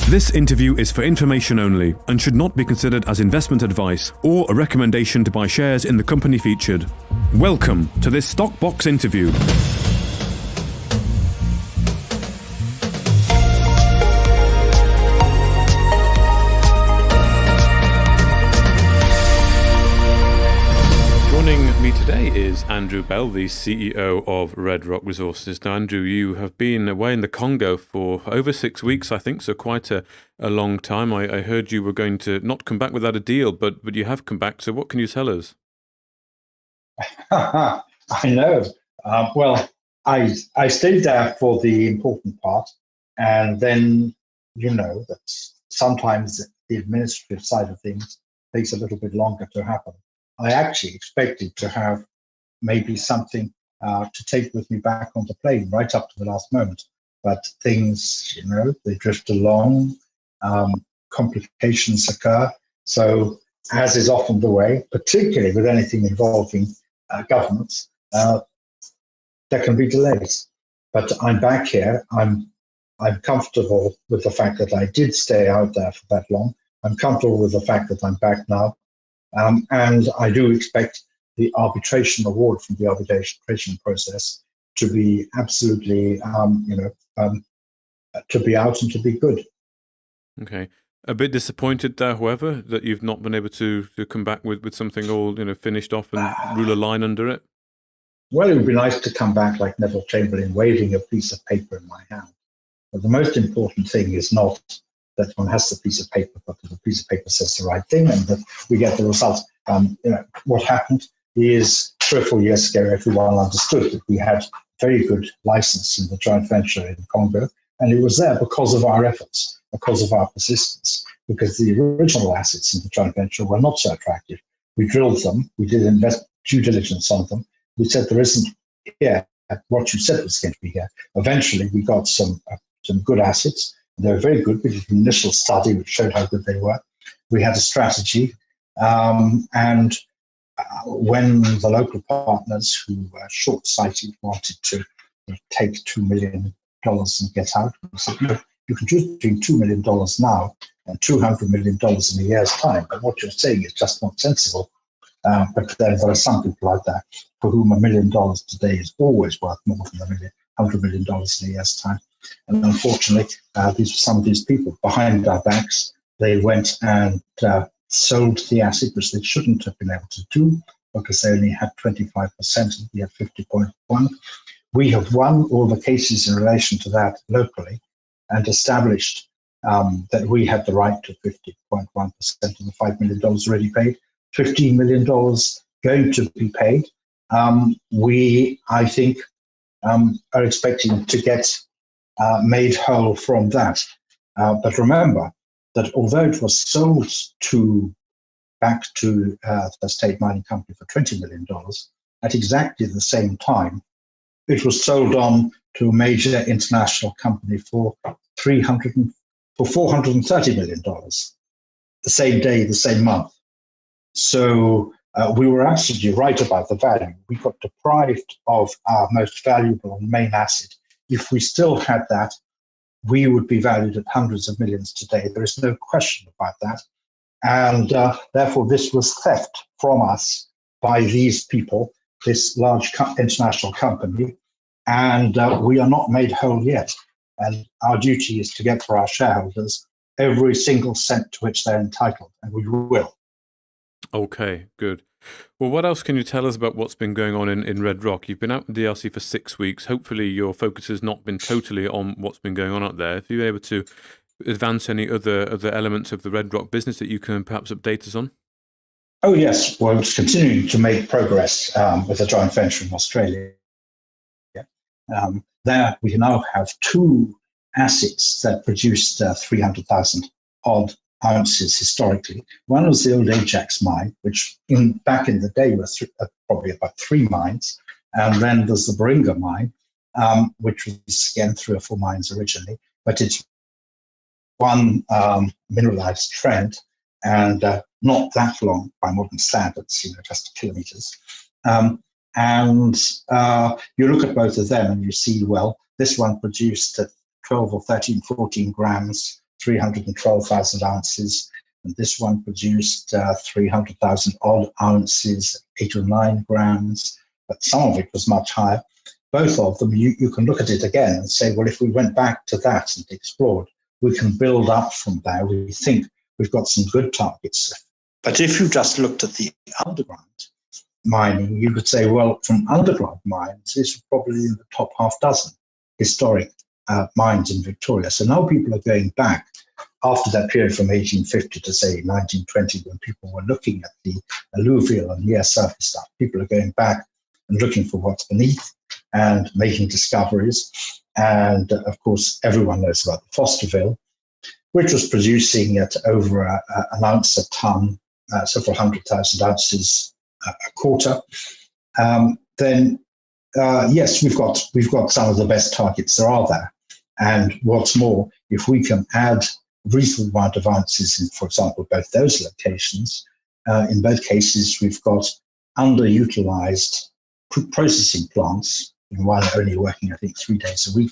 This interview is for information only and should not be considered as investment advice or a recommendation to buy shares in the company featured. Welcome to this Stock Box interview. Joining me today is Andrew Bell, the CEO of Red Rock Resources. Now, Andrew, you have been away in the Congo for over 6 weeks, I think, so quite a long time. I heard you were going to not come back without a deal, but you have come back. So what can you tell us? I know. I stayed there for the important part, and then you know that sometimes the administrative side of things takes a little bit longer to happen. I actually expected to have maybe something to take with me back on the plane right up to the last moment. But things, they drift along, complications occur. So as is often the way, particularly with anything involving governments, there can be delays. But I'm back here. I'm comfortable with the fact that I did stay out there for that long. I'm comfortable with the fact that I'm back now. And I do expect the arbitration award from the arbitration process to be absolutely, to be out and to be good. Okay. A bit disappointed there, however, that you've not been able to come back with something all, finished off and rule a line under it? Well, it would be nice to come back like Neville Chamberlain, waving a piece of paper in my hand. But the most important thing is not that one has the piece of paper, but the piece of paper says the right thing and that we get the results. What happened is 3 or 4 years ago, everyone understood that we had very good license in the joint venture in Congo, and it was there because of our efforts, because of our persistence, because the original assets in the joint venture were not so attractive. We drilled them, we did due diligence on them. We said there isn't here what you said was going to be here. Eventually, we got some good assets. They were very good. We did an initial study which showed how good they were. We had a strategy. And when the local partners who were short-sighted wanted to take $2 million and get out, we said, no, you can choose between $2 million now and $200 million in a year's time. But what you're saying is just not sensible. But there are some people like that for whom $1 million today is always worth more than $100 million in a year's time. And unfortunately, some of these people behind our backs, they went and sold the asset, which they shouldn't have been able to do because they only had 25% and we had 50.1%. We have won all the cases in relation to that locally and established that we had the right to 50.1% of the $5 million already paid, $15 million going to be paid. We, I think, are expecting to get made whole from that. But remember that although it was sold back to the state mining company for $20 million, at exactly the same time, it was sold on to a major international company for $430 million, the same day, the same month. So we were absolutely right about the value. We got deprived of our most valuable and main asset. If we still had that, we would be valued at hundreds of millions today. There is no question about that. And therefore, this was theft from us by these people, this large international company. And we are not made whole yet. And our duty is to get for our shareholders every single cent to which they're entitled, and we will. Okay, good. Well, what else can you tell us about what's been going on in Red Rock? You've been out in DRC for 6 weeks. Hopefully your focus has not been totally on what's been going on out there. If you're able to advance any other elements of the Red Rock business that you can perhaps update us on? Oh, yes. Well, it's continuing to make progress with a joint venture in Australia. There we now have 2 assets that produced 300,000 odd ounces historically. One was the old Ajax mine, which back in the day was probably about 3 mines. And then there's the Baringa mine, which was again 3 or 4 mines originally, but it's one mineralized trend and not that long by modern standards, just kilometers. And you look at both of them and you see, well, this one produced 12 or 13, 14 grams 312,000 ounces. And this one produced 300,000 odd ounces, 8 or 9 grams, but some of it was much higher. Both of them, you can look at it again and say, well, if we went back to that and explored, we can build up from there. We think we've got some good targets. But if you just looked at the underground mining, you could say, well, from underground mines, this is probably in the top half dozen historic mines in Victoria. So now people are going back after that period from 1850 to, say, 1920, when people were looking at the alluvial and near surface stuff. People are going back and looking for what's beneath and making discoveries. And, of course, everyone knows about the Fosterville, which was producing at over an ounce a ton, several 100,000 ounces a quarter. Yes, we've got some of the best targets there are there. And what's more, if we can add a reasonable amount of ounces in, for example, both those locations, in both cases, we've got underutilized processing plants, while they're only working, I think, 3 days a week,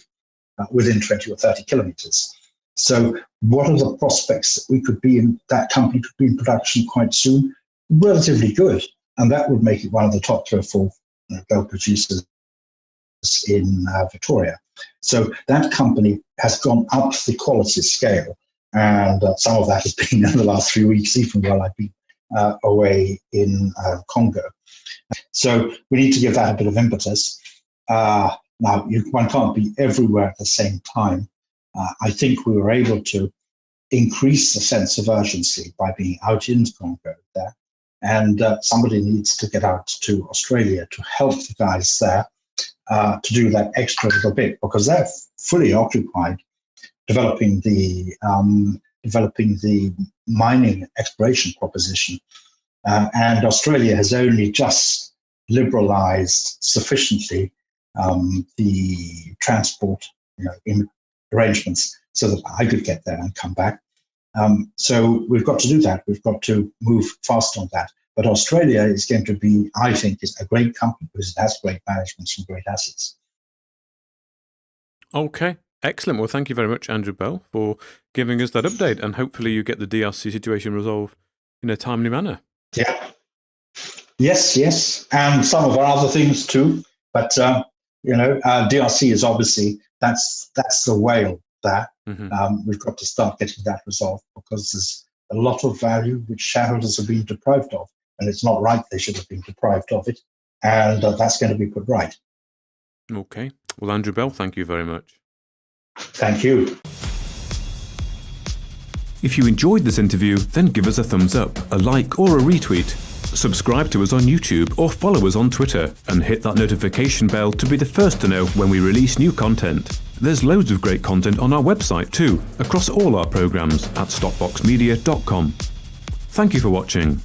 within 20 or 30 kilometers. So what are the prospects that we could be in, that company could be in production quite soon? Relatively good. And that would make it one of the top 3 or 4 gold producers in Victoria. So that company has gone up the quality scale. And some of that has been in the last 3 weeks, even while I've been away in Congo. So we need to give that a bit of impetus. Now, one can't be everywhere at the same time. I think we were able to increase the sense of urgency by being out in Congo there. And somebody needs to get out to Australia to help the guys there to do that extra little bit, because they're fully occupied developing the mining exploration proposition. And Australia has only just liberalized sufficiently the transport arrangements so that I could get there and come back. So we've got to do that. We've got to move fast on that. But Australia is going to be, I think, is a great company because it has great management and great assets. Okay, excellent. Well, thank you very much, Andrew Bell, for giving us that update, and hopefully you get the DRC situation resolved in a timely manner. Yeah. Yes, and some of our other things too. But DRC is obviously that's the whale there. Mm-hmm. We've got to start getting that resolved, because there's a lot of value which shareholders have been deprived of, and it's not right they should have been deprived of it, and that's going to be put right. Okay. Well, Andrew Bell, thank you very much. Thank you. If you enjoyed this interview, then give us a thumbs up, a like, or a retweet. Subscribe to us on YouTube or follow us on Twitter, and hit that notification bell to be the first to know when we release new content. There's loads of great content on our website too, across all our programs at stopboxmedia.com. Thank you for watching.